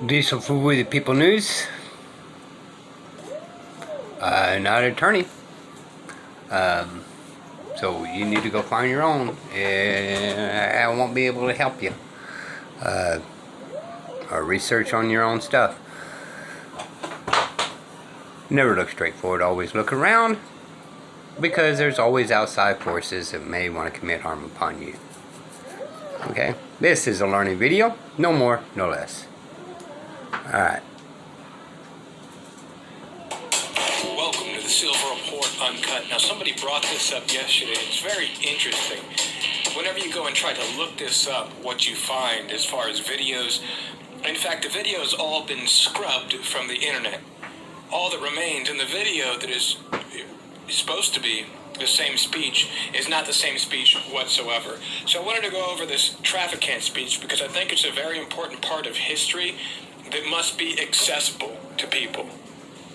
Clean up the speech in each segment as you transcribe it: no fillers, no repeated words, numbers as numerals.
Diesel for We the People News. Not an attorney. So you need to go find your own. I won't be able to help you. Or research on your own stuff. Never look straight forward, always look around. Because there's always outside forces that may want to commit harm upon you. Okay? This is a learning video. No more, no less. Alright. Welcome to the Silver Report Uncut. Now, somebody brought this up yesterday. It's very interesting. Whenever you go and try to look this up, what you find as far as videos, in fact, the video has all been scrubbed from the internet. All that remains in the video that is supposed to be the same speech is not the same speech whatsoever. So I wanted to go over this Traficant speech because I think it's a very important part of history that must be accessible to people.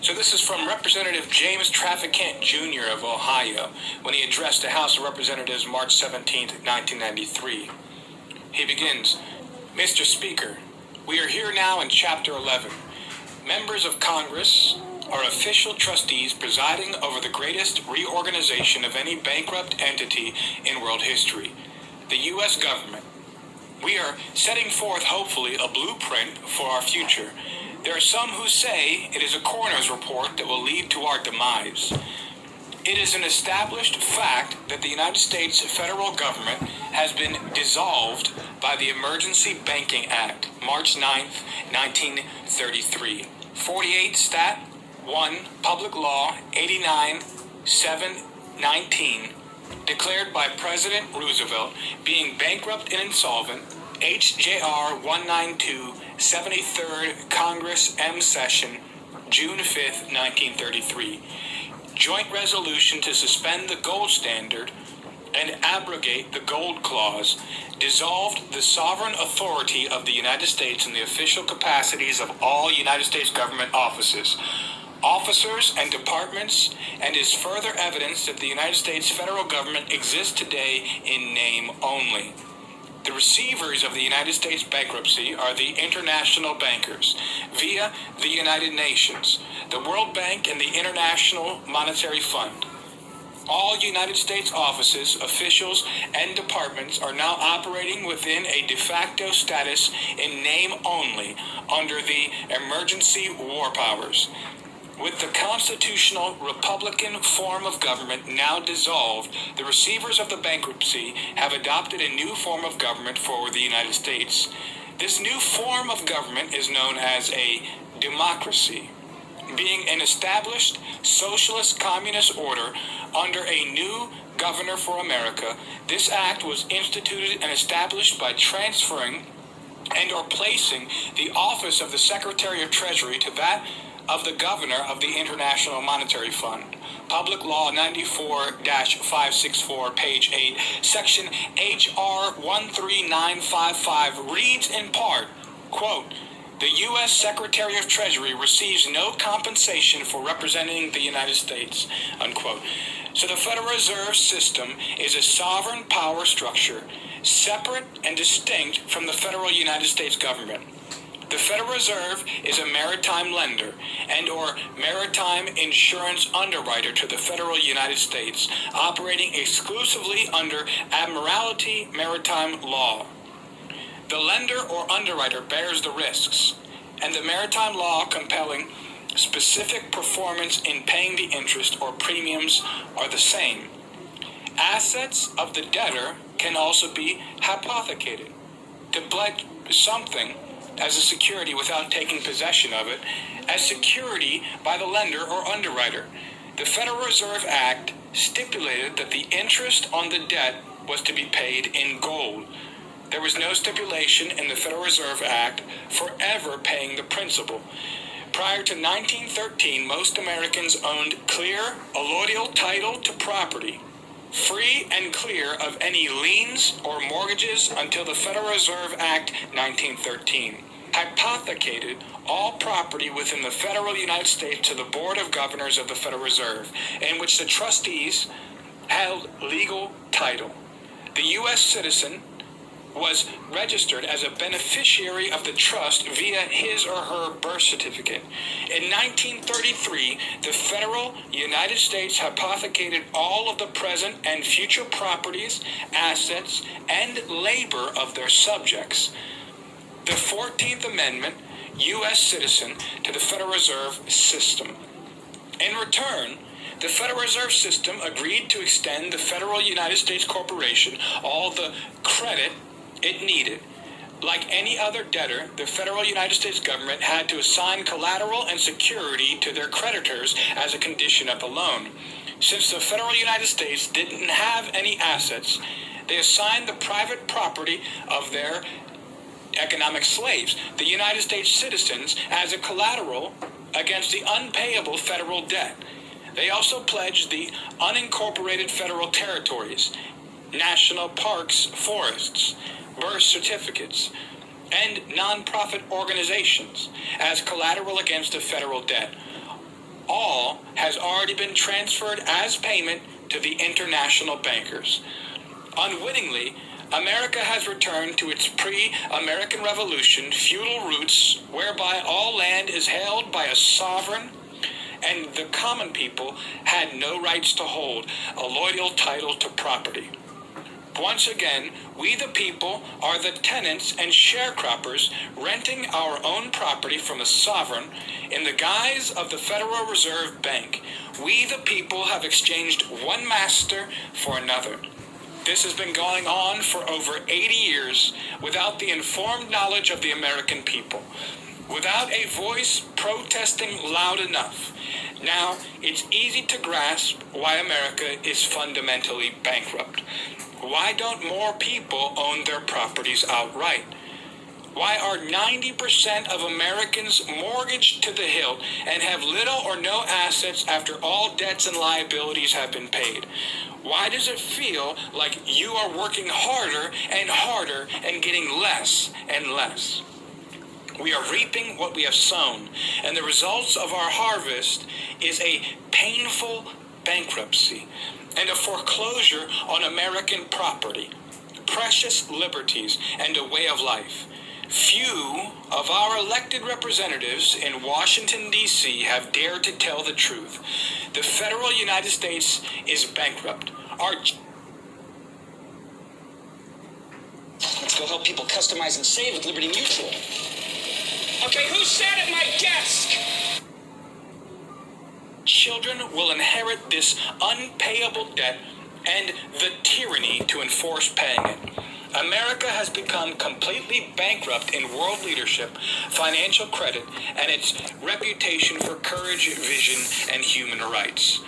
So this is from Representative James Traficant Jr. of Ohio when he addressed the House of Representatives March 17, 1993. He begins, "Mr. Speaker, we are here now in Chapter 11. Members of Congress are official trustees presiding over the greatest reorganization of any bankrupt entity in world history, the U.S. government. We are setting forth, hopefully, a blueprint for our future. There are some who say it is a coroner's report that will lead to our demise. It is an established fact that the United States federal government has been dissolved by the Emergency Banking Act, March 9, 1933. 48 Stat 1, Public Law 89-719, declared by President Roosevelt, being bankrupt and insolvent, HJR 192, 73rd Congress M Session, June 5, 1933. Joint resolution to suspend the gold standard and abrogate the gold clause, dissolved the sovereign authority of the United States in the official capacities of all United States government offices, officers and departments, and is further evidence that the United States federal government exists today in name only. The receivers of the United States bankruptcy are the international bankers via the United Nations, the World Bank, and the International Monetary Fund. All United States offices, officials, and departments are now operating within a de facto status in name only under the emergency war powers. With the constitutional Republican form of government now dissolved, the receivers of the bankruptcy have adopted a new form of government for the United States. This new form of government is known as a democracy. Being an established socialist communist order under a new governor for America, this act was instituted and established by transferring and or placing the office of the Secretary of Treasury to that of the Governor of the International Monetary Fund. Public Law 94-564, page 8, Section H.R. 13955 reads in part, quote, "The U.S. Secretary of Treasury receives no compensation for representing the United States," unquote. So the Federal Reserve System is a sovereign power structure, separate and distinct from the federal United States government. The Federal Reserve is a maritime lender and or maritime insurance underwriter to the federal United States, operating exclusively under Admiralty maritime law. The lender or underwriter bears the risks, and the maritime law compelling specific performance in paying the interest or premiums are the same. Assets of the debtor can also be hypothecated, to pledge something as a security without taking possession of it, as security by the lender or underwriter. The Federal Reserve Act stipulated that the interest on the debt was to be paid in gold. There was no stipulation in the Federal Reserve Act for ever paying the principal. Prior to 1913, most Americans owned clear allodial title to property, free and clear of any liens or mortgages until the Federal Reserve Act 1913 hypothecated all property within the federal United States to the Board of Governors of the Federal Reserve, in which the trustees held legal title. The U.S. citizen was registered as a beneficiary of the trust via his or her birth certificate. In 1933, the federal United States hypothecated all of the present and future properties, assets, and labor of their subjects. The 14th Amendment, U.S. citizen to the Federal Reserve System. In return, the Federal Reserve System agreed to extend the Federal United States Corporation all the credit it needed. Like any other debtor, the Federal United States government had to assign collateral and security to their creditors as a condition of the loan. Since the Federal United States didn't have any assets, they assigned the private property of their economic slaves, the United States citizens, as a collateral against the unpayable federal debt. They also pledged the unincorporated federal territories, national parks, forests, birth certificates, and nonprofit organizations as collateral against the federal debt. All has already been transferred as payment to the international bankers. Unwittingly, America has returned to its pre-American Revolution feudal roots, whereby all land is held by a sovereign and the common people had no rights to hold a loyal title to property. Once again, we the people are the tenants and sharecroppers renting our own property from the sovereign in the guise of the Federal Reserve Bank. We the people have exchanged one master for another. This has been going on for over 80 years without the informed knowledge of the American people, without a voice protesting loud enough. Now, it's easy to grasp why America is fundamentally bankrupt. Why don't more people own their properties outright? Why are 90% of Americans mortgaged to the hilt and have little or no assets after all debts and liabilities have been paid? Why does it feel like you are working harder and harder and getting less and less? We are reaping what we have sown, and the results of our harvest is a painful bankruptcy and a foreclosure on American property, precious liberties, and a way of life. Few of our elected representatives in Washington, D.C. have dared to tell the truth. The federal United States is bankrupt. Let's go help people customize and save with Liberty Mutual. Okay, who sat at my desk? Children will inherit this unpayable debt and the tyranny to enforce paying it. America has become completely bankrupt in world leadership, financial credit, and its reputation for courage, vision, and human rights.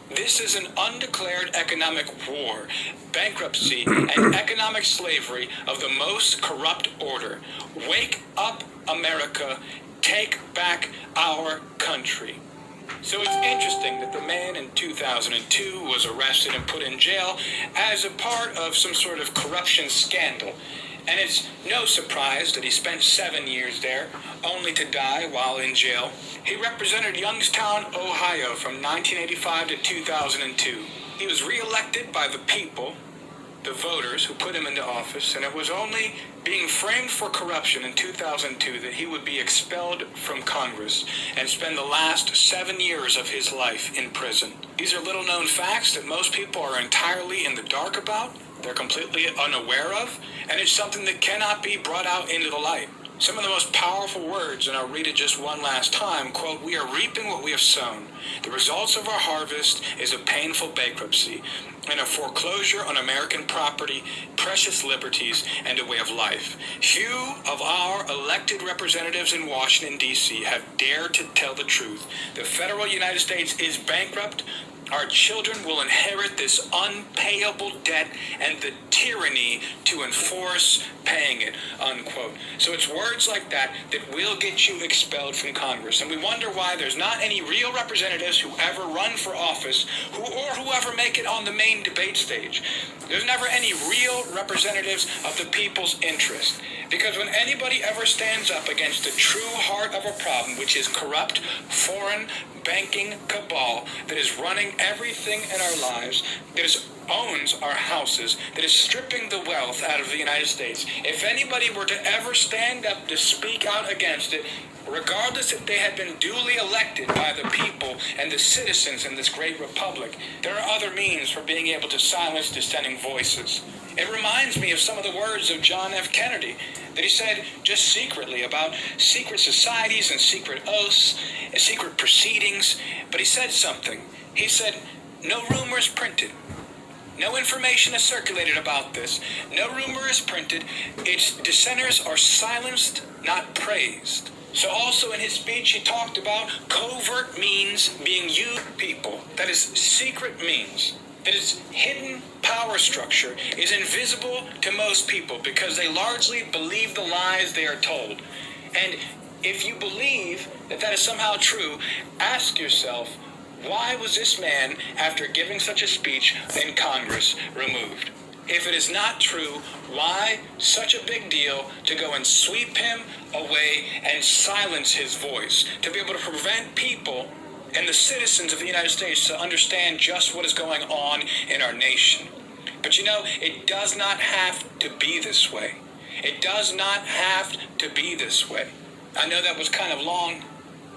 This is an undeclared economic war, bankruptcy, and economic slavery of the most corrupt order. Wake up, America. Take back our country. So it's interesting that the man in 2002 was arrested and put in jail as a part of some sort of corruption scandal. And it's no surprise that he spent 7 years there, only to die while in jail. He represented Youngstown, Ohio from 1985 to 2002. He was reelected by the people, the voters who put him into office, and it was only being framed for corruption in 2002 that he would be expelled from Congress and spend the last 7 years of his life in prison. These are little-known facts that most people are entirely in the dark about, they're completely unaware of, and it's something that cannot be brought out into the light. Some of the most powerful words, and I'll read it just one last time, quote, "We are reaping what we have sown. The results of our harvest is a painful bankruptcy and a foreclosure on American property, precious liberties, and a way of life. Few of our elected representatives in Washington, D.C. have dared to tell the truth. The federal United States is bankrupt. Our children will inherit this unpayable debt and the tyranny to enforce paying it," unquote. So it's words like that that will get you expelled from Congress. And we wonder why there's not any real representatives who ever run for office or who ever make it on the main debate stage. There's never any real representatives of the people's interest. Because when anybody ever stands up against the true heart of a problem, which is corrupt, foreign, banking cabal that is running everything in our lives, owns our houses, that is stripping the wealth out of the United States, if anybody were to ever stand up to speak out against it, regardless if they had been duly elected by the people and the citizens in this great republic, there are other means for being able to silence dissenting voices. It reminds me of some of the words of John F. Kennedy that he said just secretly about secret societies and secret oaths and secret proceedings. But he said something. He said, "No rumor is printed. No information is circulated about this. No rumor is printed. Its dissenters are silenced, not praised." So also in his speech, he talked about covert means being used people. That is secret means. That is hidden power structure is invisible to most people because they largely believe the lies they are told. And if you believe that that is somehow true, ask yourself, why was this man, after giving such a speech in Congress, removed? If it is not true, why such a big deal to go and sweep him away and silence his voice, to be able to prevent people and the citizens of the United States to understand just what is going on in our nation? But you know, it does not have to be this way. It does not have to be this way. I know that was kind of long,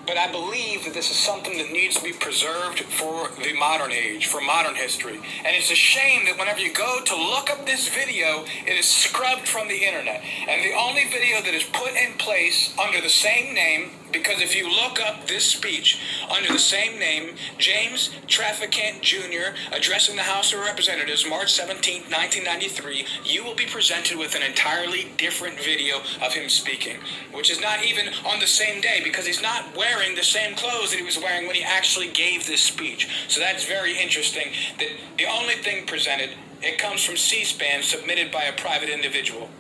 but I believe that this is something that needs to be preserved for the modern age, for modern history. And it's a shame that whenever you go to look up this video, it is scrubbed from the internet. And the only video that is put in place under the same name, because if you look up this speech under the same name, James Traficant Jr. addressing the House of Representatives March 17, 1993, you will be presented with an entirely different video of him speaking, which is not even on the same day because he's not wearing the same clothes that he was wearing when he actually gave this speech. So that's very interesting that the only thing presented, it comes from C-SPAN submitted by a private individual.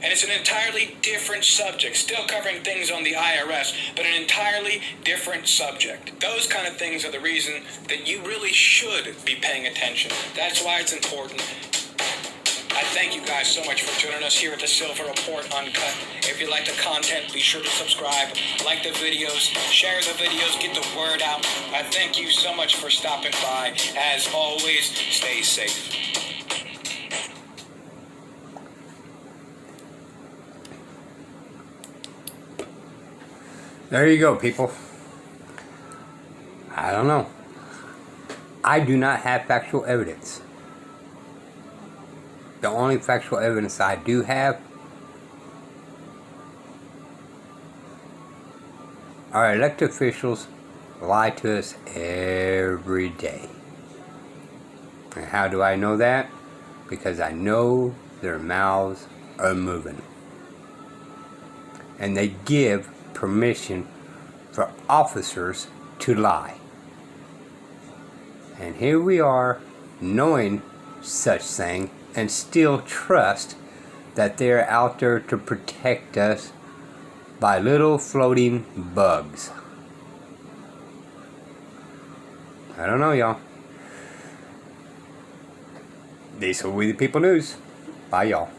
And it's an entirely different subject, still covering things on the IRS, but an entirely different subject. Those kind of things are the reason that you really should be paying attention. That's why it's important. I thank you guys so much for joining us here at the Silver Report Uncut. If you like the content, be sure to subscribe, like the videos, share the videos, get the word out. I thank you so much for stopping by. As always, stay safe. There you go, people. I don't know. I do not have factual evidence. The only factual evidence I do have our elected officials lie to us every day. And how do I know that? Because I know their mouths are moving. And they give permission for officers to lie. And here we are knowing such thing and still trust that they're out there to protect us by little floating bugs. I don't know, y'all. This will be the People News. Bye, y'all.